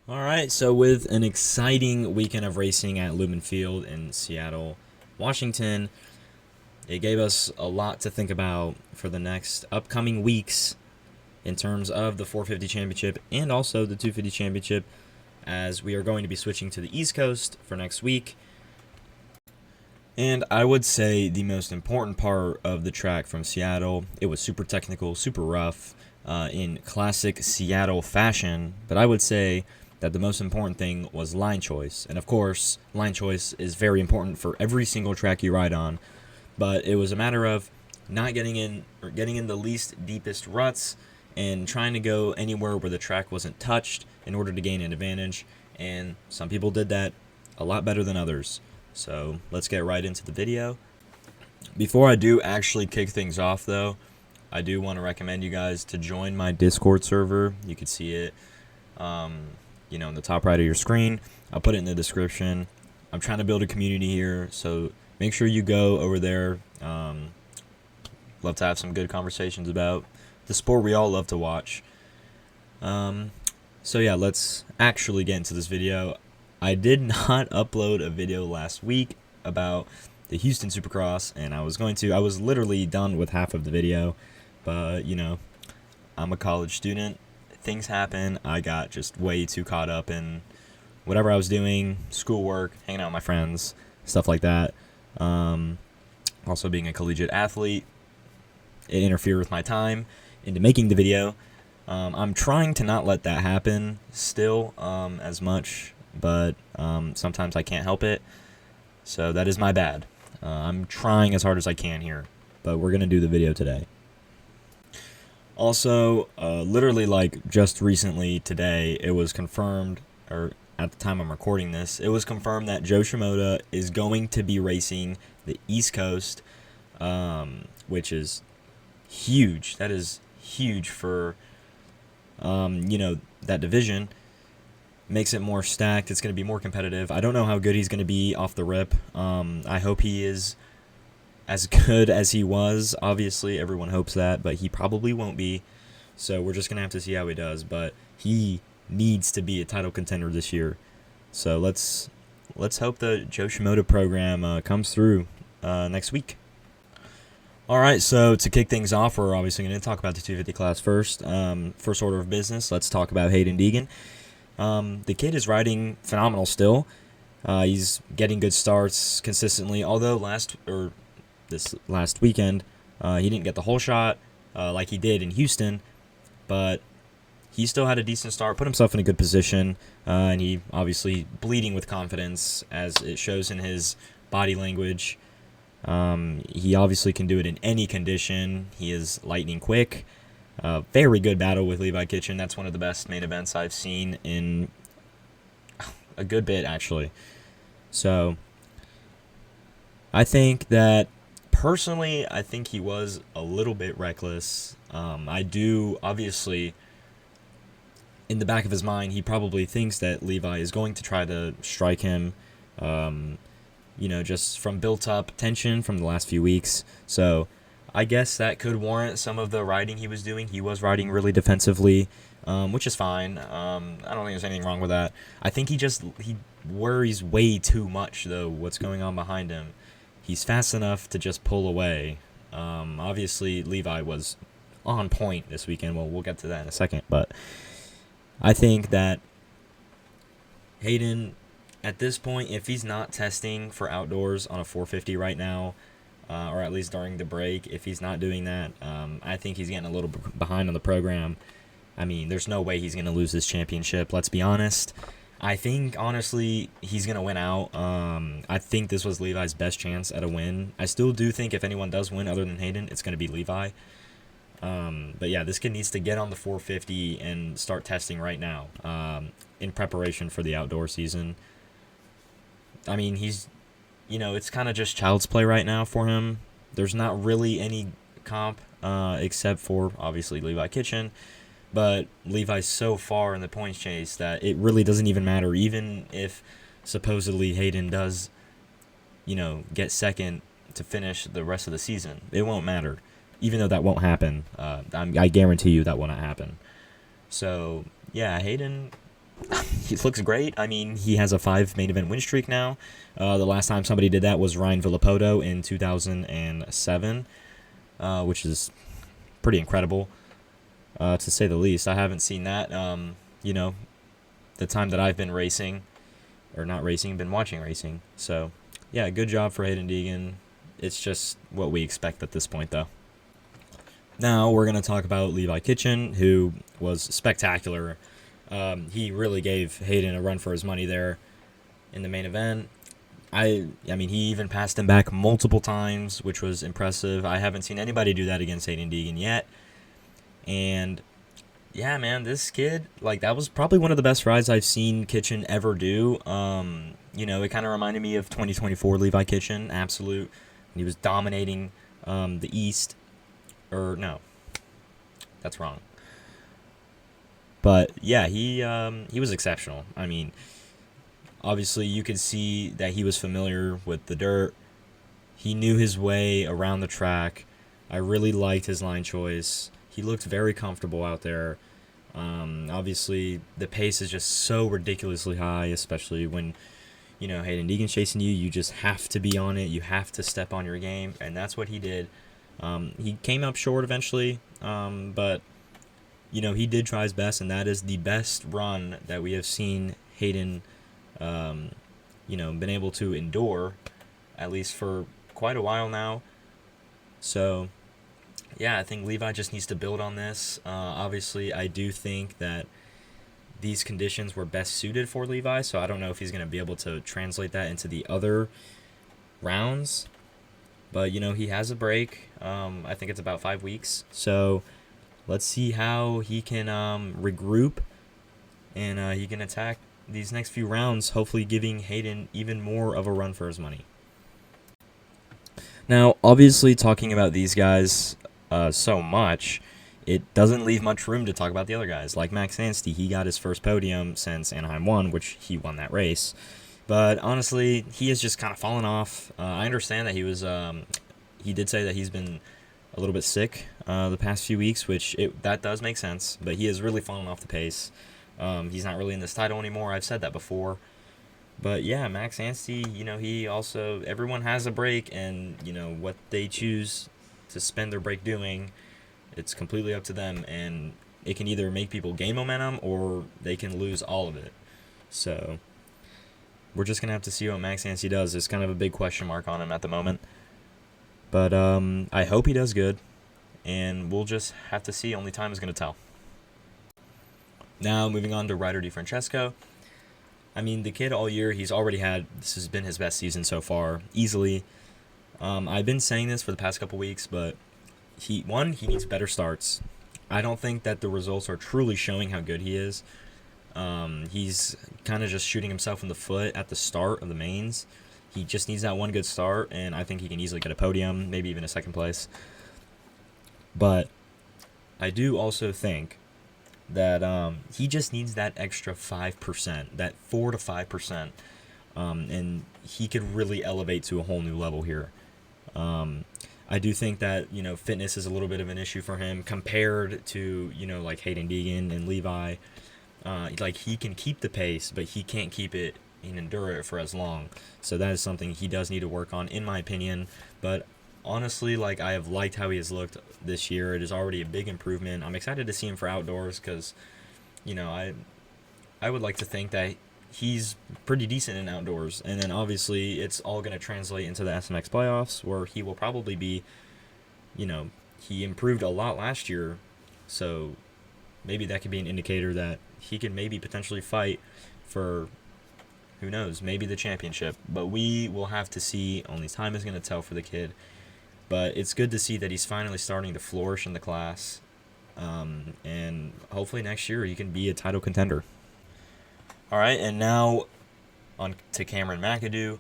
All right, so with an exciting weekend of racing at Lumen Field in Seattle, Washington, it gave us a lot to think about for the next upcoming weeks in terms of the 450 championship and also the 250 championship, as we are going to be switching to the East Coast for next week. And I would say the most important part of the track from Seattle, it was super technical, super rough, in classic Seattle fashion, but I would say that the most important thing was line choice. And of course, line choice is very important for every single track you ride on, but it was a matter of not getting in or getting in the least deepest ruts and trying to go anywhere where the track wasn't touched in order to gain an advantage. And some people did that a lot better than others. So let's get right into the video. Before I do actually kick things off though, I do want to recommend you guys to join my Discord server. You can see it in the top right of your screen. I'll put it in the description. I'm trying to build a community here, so make sure you go over there. Love to have some good conversations about the sport we all love to watch. So yeah, let's actually get into this video. I did not upload a video last week about the Houston Supercross, and I was literally done with half of the video, but I'm a college student. Things happen. I got just way too caught up in whatever I was doing, schoolwork, hanging out with my friends, stuff like that. Also being a collegiate athlete, it interfered with my time into making the video. I'm trying to not let that happen still as much, but sometimes I can't help it. So that is my bad. I'm trying as hard as I can here, but we're going to do the video today. Also, literally just recently today, it was confirmed, or at the time I'm recording this, it was confirmed that Joe Shimoda is going to be racing the East Coast, which is huge. That is huge for, that division. Makes it more stacked. It's going to be more competitive. I don't know how good he's going to be off the rip. I hope he is as good as he was. Obviously, everyone hopes that, but he probably won't be. So we're just going to have to see how he does. But he needs to be a title contender this year. So let's hope the Joe Shimoda program comes through next week. All right, so to kick things off, we're obviously going to talk about the 250 class first. First order of business, let's talk about Hayden Deegan. The kid is riding phenomenal still. He's getting good starts consistently, although this last weekend, he didn't get the whole shot like he did in Houston, but he still had a decent start, put himself in a good position, and he obviously bleeding with confidence as it shows in his body language. He obviously can do it in any condition. He is lightning quick. Very good battle with Levi Kitchen. That's one of the best main events I've seen in a good bit, actually. So I think that personally, I think he was a little bit reckless. I do, obviously, in the back of his mind, he probably thinks that Levi is going to try to strike him, just from built-up tension from the last few weeks. So I guess that could warrant some of the riding he was doing. He was riding really defensively, which is fine. I don't think there's anything wrong with that. I think he worries way too much, though, what's going on behind him. He's fast enough to just pull away. Obviously, Levi was on point this weekend. Well, we'll get to that in a second. But I think that Hayden, at this point, if he's not testing for outdoors on a 450 right now, or at least during the break, if he's not doing that, I think he's getting a little behind on the program. I mean, there's no way he's going to lose this championship, let's be honest. I think, honestly, he's going to win out. I think this was Levi's best chance at a win. I still do think if anyone does win other than Hayden, it's going to be Levi. But yeah, this kid needs to get on the 450 and start testing right now in preparation for the outdoor season. I mean, it's kind of just child's play right now for him. There's not really any comp except for, obviously, Levi Kitchen. But Levi's so far in the points chase that it really doesn't even matter. Even if supposedly Hayden does, get second to finish the rest of the season, it won't matter. Even though that won't happen. I guarantee you that will not happen. So, yeah, Hayden, he looks great. I mean, he has a 5 main event win streak now. The last time somebody did that was Ryan Villapoto in 2007, which is pretty incredible, to say the least. I haven't seen that, the time that I've been racing, or not racing, been watching racing. So, yeah, good job for Hayden Deegan. It's just what we expect at this point, though. Now we're going to talk about Levi Kitchen, who was spectacular. He really gave Hayden a run for his money there in the main event. I mean, he even passed him back multiple times, which was impressive. I haven't seen anybody do that against Hayden Deegan yet. And yeah, man, this kid, like, that was probably one of the best rides I've seen Kitchen ever do. It kind of reminded me of 2024 Levi Kitchen, absolute. He was dominating the East. Or, no, that's wrong. But, yeah, he was exceptional. I mean, obviously you could see that he was familiar with the dirt. He knew his way around the track. I really liked his line choice. He looked very comfortable out there. Obviously, the pace is just so ridiculously high, especially when, Hayden Deegan's chasing you. You just have to be on it. You have to step on your game, and that's what he did. He came up short eventually, but, he did try his best, and that is the best run that we have seen Hayden, been able to endure, at least for quite a while now. So, yeah, I think Levi just needs to build on this. Obviously, I do think that these conditions were best suited for Levi, so I don't know if he's going to be able to translate that into the other rounds. But, he has a break. I think it's about 5 weeks. So let's see how he can regroup, and he can attack these next few rounds, hopefully giving Hayden even more of a run for his money. Now, obviously, talking about these guys so much, it doesn't leave much room to talk about the other guys. Like Max Anstey, he got his first podium since Anaheim 1, which he won that race. But honestly, he has just kind of fallen off. I understand that he did say that he's been a little bit sick the past few weeks, which that does make sense. But he has really fallen off the pace. He's not really in this title anymore. I've said that before. But yeah, Max Anstey, he also, everyone has a break, and, what they choose to spend their break doing, it's completely up to them. And it can either make people gain momentum or they can lose all of it. So we're just going to have to see what Max Anstey does. There's kind of a big question mark on him at the moment. But I hope he does good, and we'll just have to see. Only time is going to tell. Now, moving on to Ryder DiFrancesco. I mean, the kid all year, this has been his best season so far, easily. I've been saying this for the past couple weeks, but he needs better starts. I don't think that the results are truly showing how good he is. He's kind of just shooting himself in the foot at the start of the mains. He just needs that one good start, and I think he can easily get a podium, maybe even a second place. But I do also think that he just needs that extra 5%, that 4 to 5%, and he could really elevate to a whole new level here. I do think that, fitness is a little bit of an issue for him compared to, like Hayden Deegan and Levi. Like, he can keep the pace, but he can't keep it and endure it for as long. So that is something he does need to work on, in my opinion. But honestly, like, I have liked how he has looked this year. It is already a big improvement. I'm excited to see him for outdoors because, I would like to think that he's pretty decent in outdoors. And then obviously it's all going to translate into the SMX playoffs, where he will probably be, he improved a lot last year. So maybe that could be an indicator that he can maybe potentially fight for, who knows, maybe the championship. But we will have to see. Only time is going to tell for the kid. But it's good to see that he's finally starting to flourish in the class. And hopefully next year he can be a title contender. All right, and now on to Cameron McAdoo.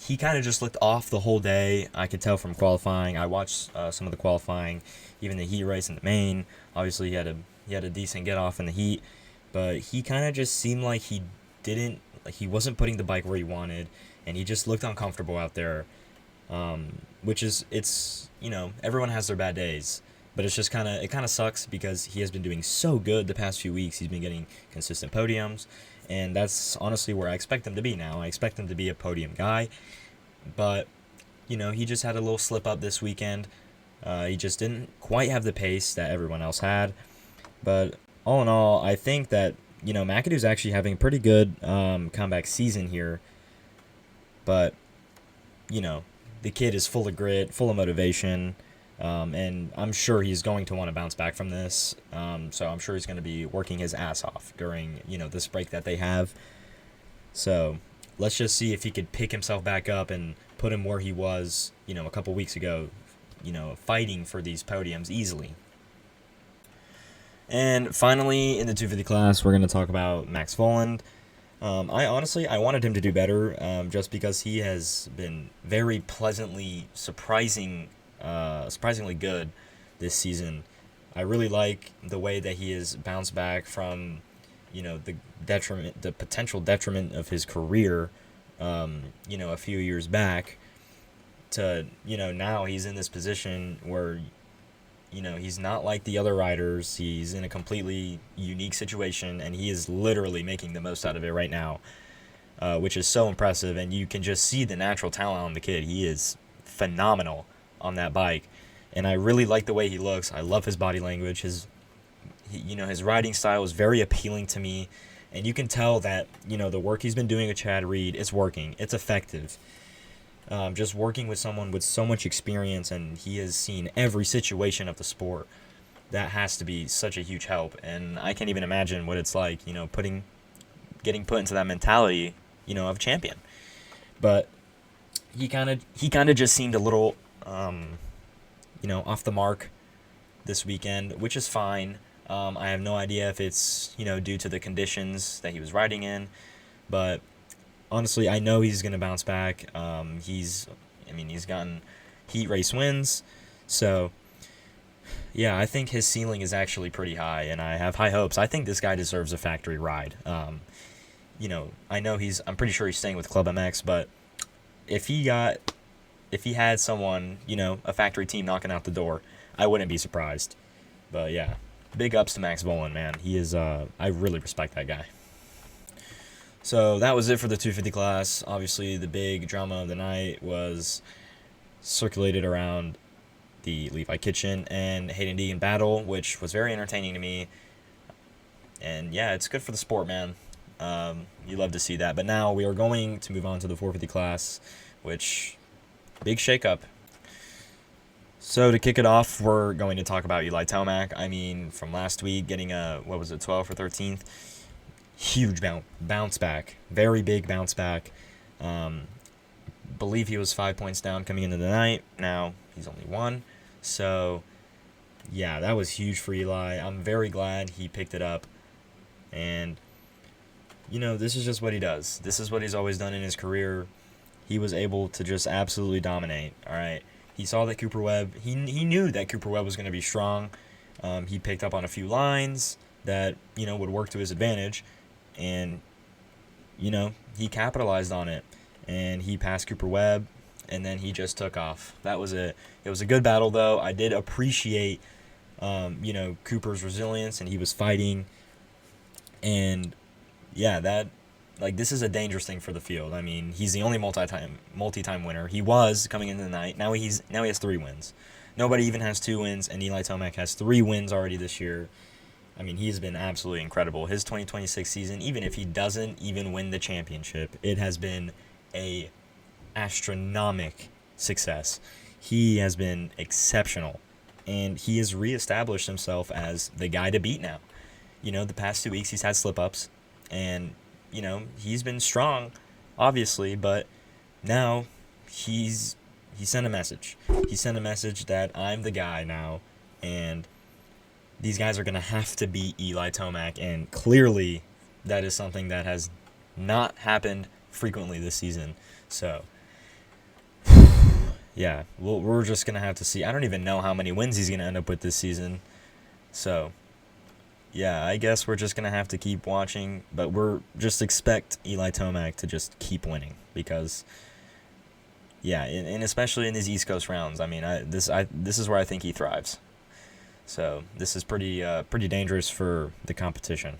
He kind of just looked off the whole day. I could tell from qualifying. I watched some of the qualifying, even the heat race in the main. Obviously, he had a decent get off in the heat, but he kind of just seemed like he wasn't putting the bike where he wanted, and he just looked uncomfortable out there. It's everyone has their bad days, but it's just it kind of sucks because he has been doing so good the past few weeks. He's been getting consistent podiums, And that's honestly where I expect him to be now. I expect him to be a podium guy. But, he just had a little slip up this weekend. He just didn't quite have the pace that everyone else had. But all in all, I think that, McAdoo's actually having a pretty good comeback season here. But, the kid is full of grit, full of motivation. And I'm sure he's going to want to bounce back from this. So I'm sure he's going to be working his ass off during, this break that they have. So let's just see if he could pick himself back up and put him where he was, a couple weeks ago, fighting for these podiums easily. And finally, in the 250 class, we're going to talk about Max Voland. I wanted him to do better, just because he has been very pleasantly surprisingly good this season. I really like the way that he has bounced back from, the potential detriment of his career, a few years back, to, now he's in this position where, he's not like the other riders. He's in a completely unique situation, and he is literally making the most out of it right now, which is so impressive. And you can just see the natural talent on the kid. He is phenomenal on that bike, and I really like the way he looks. I love his body language. His riding style is very appealing to me, and you can tell that, the work he's been doing with Chad Reed, it's working. It's effective. Just working with someone with so much experience, and he has seen every situation of the sport. That has to be such a huge help, and I can't even imagine what it's like, getting put into that mentality, of champion. But he kind of just seemed a little, off the mark this weekend, which is fine. I have no idea if it's, due to the conditions that he was riding in, but honestly, I know he's going to bounce back. He's gotten heat race wins. So, yeah, I think his ceiling is actually pretty high, and I have high hopes. I think this guy deserves a factory ride. I know I'm pretty sure he's staying with Club MX, but if he had someone, a factory team knocking out the door, I wouldn't be surprised. But, yeah, big ups to Max Voland, man. He is, I really respect that guy. So that was it for the 250 class. Obviously, the big drama of the night was circulated around the Levi Kitchen and Hayden Deegan battle, which was very entertaining to me. And yeah, it's good for the sport, man. You love to see that. But now we are going to move on to the 450 class, which, big shakeup. So to kick it off, we're going to talk about Eli Tomac. From last week, getting 12th or 13th. Huge bounce back, very big bounce back. Believe he was 5 points down coming into the night. Now he's only 1. So yeah, that was huge for Eli. I'm very glad he picked it up. And this is just what he does. This is what he's always done in his career. He was able to just absolutely dominate. All right, he saw that Cooper Webb. He knew that Cooper Webb was going to be strong. He picked up on a few lines that would work to his advantage. And, he capitalized on it, and he passed Cooper Webb, and then he just took off. That was it. It was a good battle, though. I did appreciate, Cooper's resilience, and he was fighting. And, yeah, this is a dangerous thing for the field. He's the only multi-time winner. He was coming into the night. Now he has 3 wins. Nobody even has 2 wins, and Eli Tomac has 3 wins already this year. He's been absolutely incredible. His 2026 season, even if he doesn't even win the championship, it has been a astronomical success. He has been exceptional, and he has reestablished himself as the guy to beat now. The past 2 weeks he's had slip-ups, and, he's been strong, obviously, but now he sent a message. He sent a message that I'm the guy now, and these guys are going to have to beat Eli Tomac, and clearly that is something that has not happened frequently this season. So, yeah, we're just going to have to see. I don't even know how many wins he's going to end up with this season. So, yeah, I guess we're just going to have to keep watching, but just expect Eli Tomac to just keep winning because, yeah, and especially in these East Coast rounds, this is where I think he thrives. So this is pretty dangerous for the competition.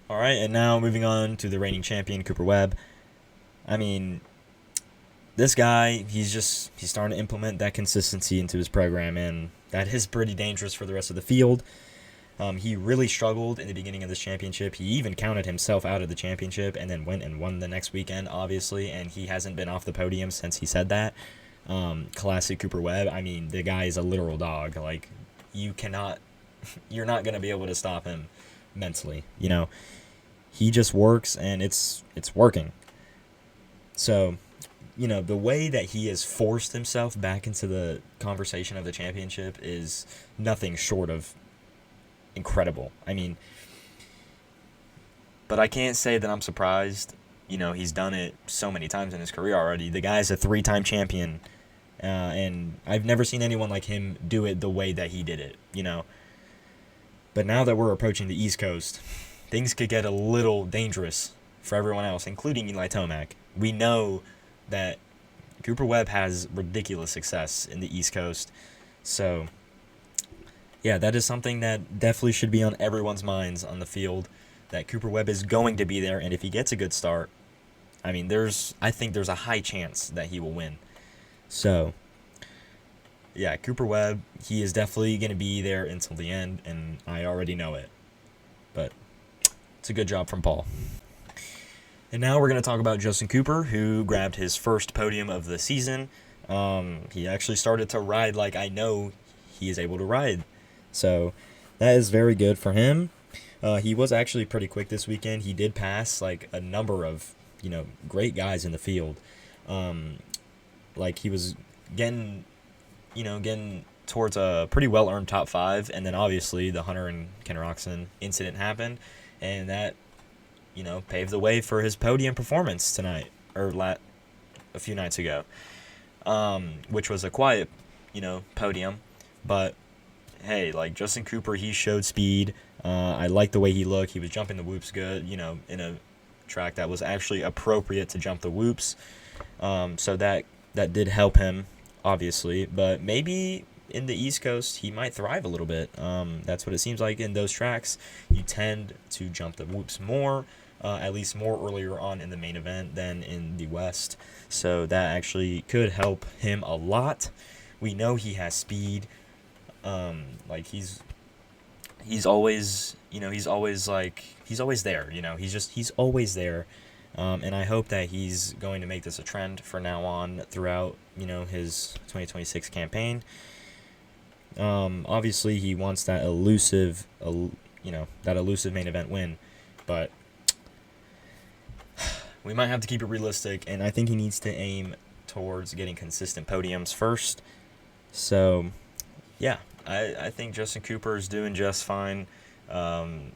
All right, and now moving on to the reigning champion, Cooper Webb. I mean, this guy, he's starting to implement that consistency into his program, and that is pretty dangerous for the rest of the field. He really struggled in the beginning of this championship. He even counted himself out of the championship and then went and won the next weekend, obviously, and he hasn't been off the podium since he said that. Classic Cooper Webb. I mean, the guy is a literal dog. Like, you're not going to be able to stop him mentally. He just works, and it's working. So, the way that he has forced himself back into the conversation of the championship is nothing short of incredible. I mean, but I can't say that I'm surprised. He's done it so many times in his career already. The guy's a 3-time champion, and I've never seen anyone like him do it the way that he did it, But now that we're approaching the East Coast, things could get a little dangerous for everyone else, including Eli Tomac. We know that Cooper Webb has ridiculous success in the East Coast, so yeah, that is something that definitely should be on everyone's minds on the field, that Cooper Webb is going to be there, and if he gets a good start, I mean, I think there's a high chance that he will win. So, yeah, Cooper Webb, he is definitely going to be there until the end, and I already know it. But it's a good job from Paul. And now we're going to talk about Justin Cooper, who grabbed his first podium of the season. He actually started to ride like I know he is able to ride. So that is very good for him. He was actually pretty quick this weekend. He did pass like a number of, great guys in the field. Like he was getting towards a pretty well-earned top 5, and then obviously the Hunter and Ken Roczen incident happened, and that, paved the way for his podium performance tonight, or a few nights ago, which was a quiet, podium, but hey, like Justin Cooper, he showed speed. I like the way he looked. He was jumping the whoops good, in a track that was actually appropriate to jump the whoops. So that did help him, obviously. But maybe in the East Coast, he might thrive a little bit. That's what it seems like in those tracks. You tend to jump the whoops more, at least more earlier on in the main event than in the West. So that actually could help him a lot. We know he has speed. Like he's always there, he's always there. And I hope that he's going to make this a trend from now on throughout, his 2026 campaign. Obviously he wants that elusive main event win, but we might have to keep it realistic, and I think he needs to aim towards getting consistent podiums first. So yeah, I think Justin Cooper is doing just fine.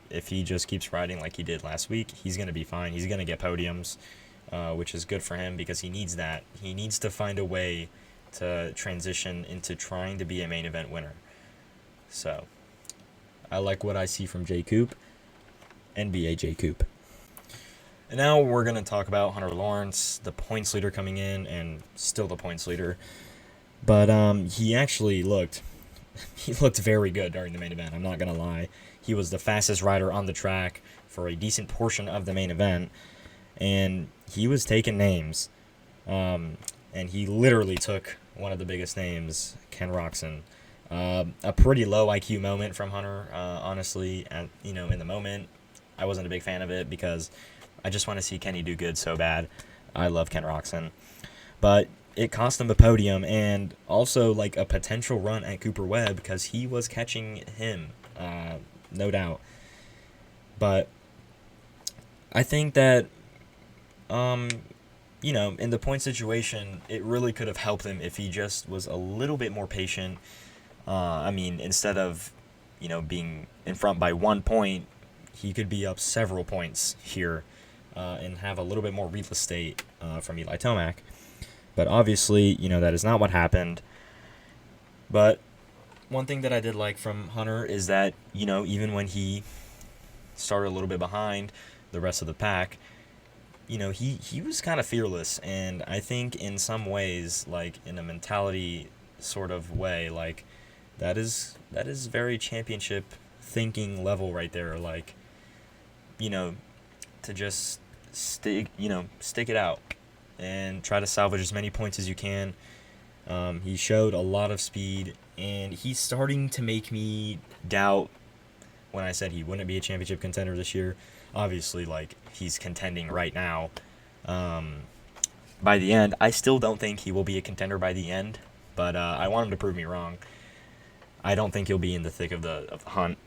If he just keeps riding like he did last week, he's going to be fine. He's going to get podiums, which is good for him because he needs that. He needs to find a way to transition into trying to be a main event winner. So, I like what I see from J. Coop, NBA J. Coop. And now we're going to talk about Hunter Lawrence, the points leader coming in, and still the points leader. But he actually looked very good during the main event. I'm not going to lie. He was the fastest rider on the track for a decent portion of the main event, and he was taking names. And he literally took one of the biggest names, Ken Roczen. A pretty low IQ moment from Hunter, honestly. And, in the moment, I wasn't a big fan of it because I just want to see Kenny do good so bad. I love Ken Roczen. But it cost him the podium and also like a potential run at Cooper Webb because he was catching him, no doubt. But I think that, in the point situation, it really could have helped him if he just was a little bit more patient. Instead of, being in front by 1 point, he could be up several points here and have a little bit more real estate from Eli Tomac. But obviously, that is not what happened. But one thing that I did like from Hunter is that, even when he started a little bit behind the rest of the pack, he was kind of fearless. And I think in some ways, like in a mentality sort of way, like that is very championship thinking level right there. Like to just stick it out and try to salvage as many points as you can. He showed a lot of speed, and he's starting to make me doubt when I said he wouldn't be a championship contender this year. Obviously, he's contending right now. By the end, I still don't think he will be a contender by the end, but I want him to prove me wrong. I don't think he'll be in the thick of the hunt.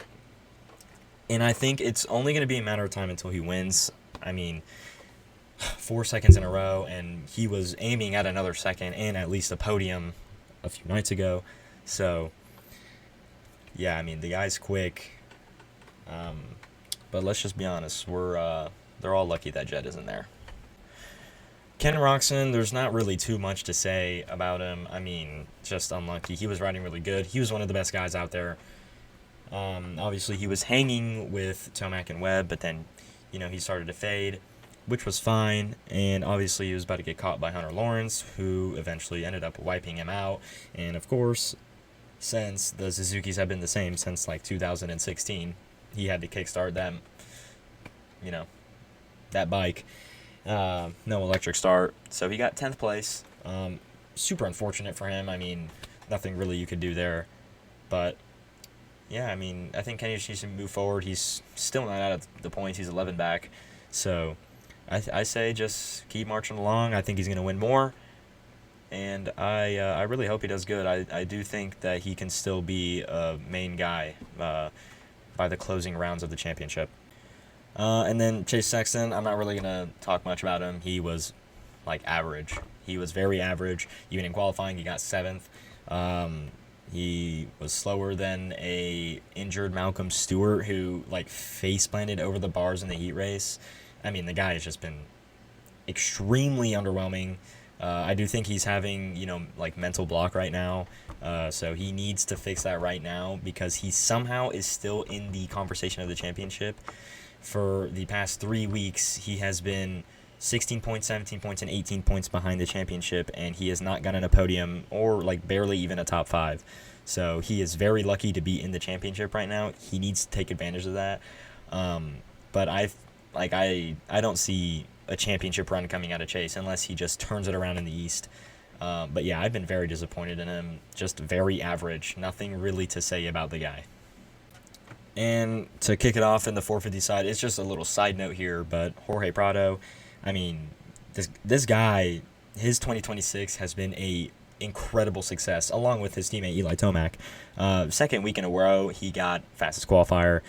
And I think it's only going to be a matter of time until he wins. 4 seconds in a row, and he was aiming at another second and at least a podium a few nights ago. So, yeah, the guy's quick. But let's just be honest, they're all lucky that Jed isn't there. Ken Roczen, there's not really too much to say about him. Just unlucky. He was riding really good. He was one of the best guys out there. Obviously, he was hanging with Tomac and Webb, but then, he started to fade, which was fine. And obviously, he was about to get caught by Hunter Lawrence, who eventually ended up wiping him out. And of course, since the Suzukis have been the same since 2016, he had to kickstart them, that bike. No electric start, so he got 10th place. Super unfortunate for him. Nothing really you could do there. But, yeah, I think Kenny just needs to move forward. He's still not out of the points. He's 11 back. So, I say just keep marching along. I think he's going to win more. And I really hope he does good. I do think that he can still be a main guy by the closing rounds of the championship. And then Chase Sexton, I'm not really going to talk much about him. He was, average. He was very average. Even in qualifying, he got 7th. He was slower than a injured Malcolm Stewart who, face-planted over the bars in the heat race. The guy has just been extremely underwhelming. I do think he's having, mental block right now. So he needs to fix that right now because he somehow is still in the conversation of the championship. For the past 3 weeks, he has been 16 points, 17 points, and 18 points behind the championship, and he has not gotten a podium or, barely even a top 5. So he is very lucky to be in the championship right now. He needs to take advantage of that. But I don't see a championship run coming out of Chase unless he just turns it around in the East. But, yeah, I've been very disappointed in him. Just very average. Nothing really to say about the guy. And to kick it off in the 450 side, it's just a little side note here, but Jorge Prado, this guy, his 2026 has been a incredible success, along with his teammate Eli Tomac. Second week in a row, he got fastest qualifier.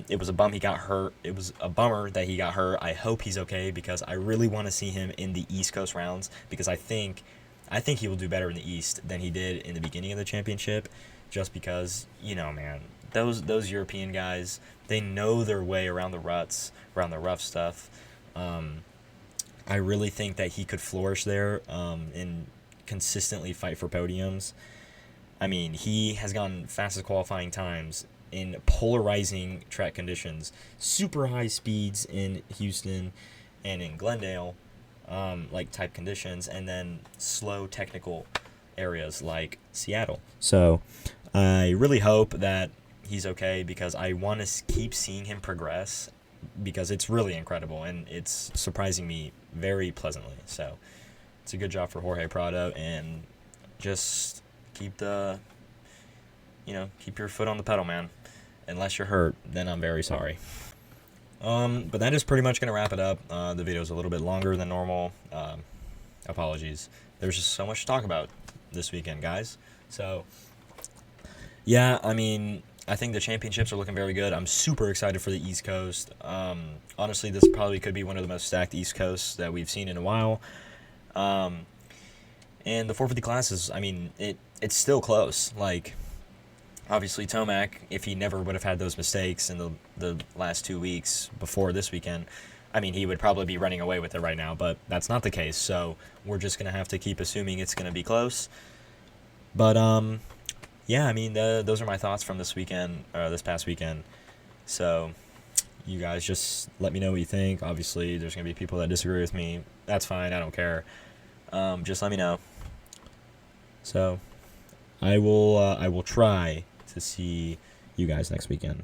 It was a bum he got hurt. It was a bummer that he got hurt. I hope he's okay because I really want to see him in the East Coast rounds because I think he will do better in the East than he did in the beginning of the championship just because, man, those European guys, they know their way around the ruts, around the rough stuff. I really think that he could flourish there and consistently fight for podiums. He has gotten fastest qualifying times in polarizing track conditions, super high speeds in Houston and in Glendale, type conditions, and then slow technical areas like Seattle. So I really hope that he's okay because I want to keep seeing him progress because it's really incredible and it's surprising me very pleasantly. So it's a good job for Jorge Prado and just keep your foot on the pedal, man. Unless you're hurt, then I'm very sorry. But that is pretty much going to wrap it up. The video is a little bit longer than normal. Apologies. There's just so much to talk about this weekend, guys. So, yeah, I think the championships are looking very good. I'm super excited for the East Coast. Honestly, this probably could be one of the most stacked East Coasts that we've seen in a while. And the 450 classes, it's still close. Obviously, Tomac, if he never would have had those mistakes in the last 2 weeks before this weekend, he would probably be running away with it right now, but that's not the case. So we're just going to have to keep assuming it's going to be close. But, yeah, those are my thoughts from this past weekend. So you guys just let me know what you think. Obviously, there's going to be people that disagree with me. That's fine. I don't care. Just let me know. So I will try to see you guys next weekend.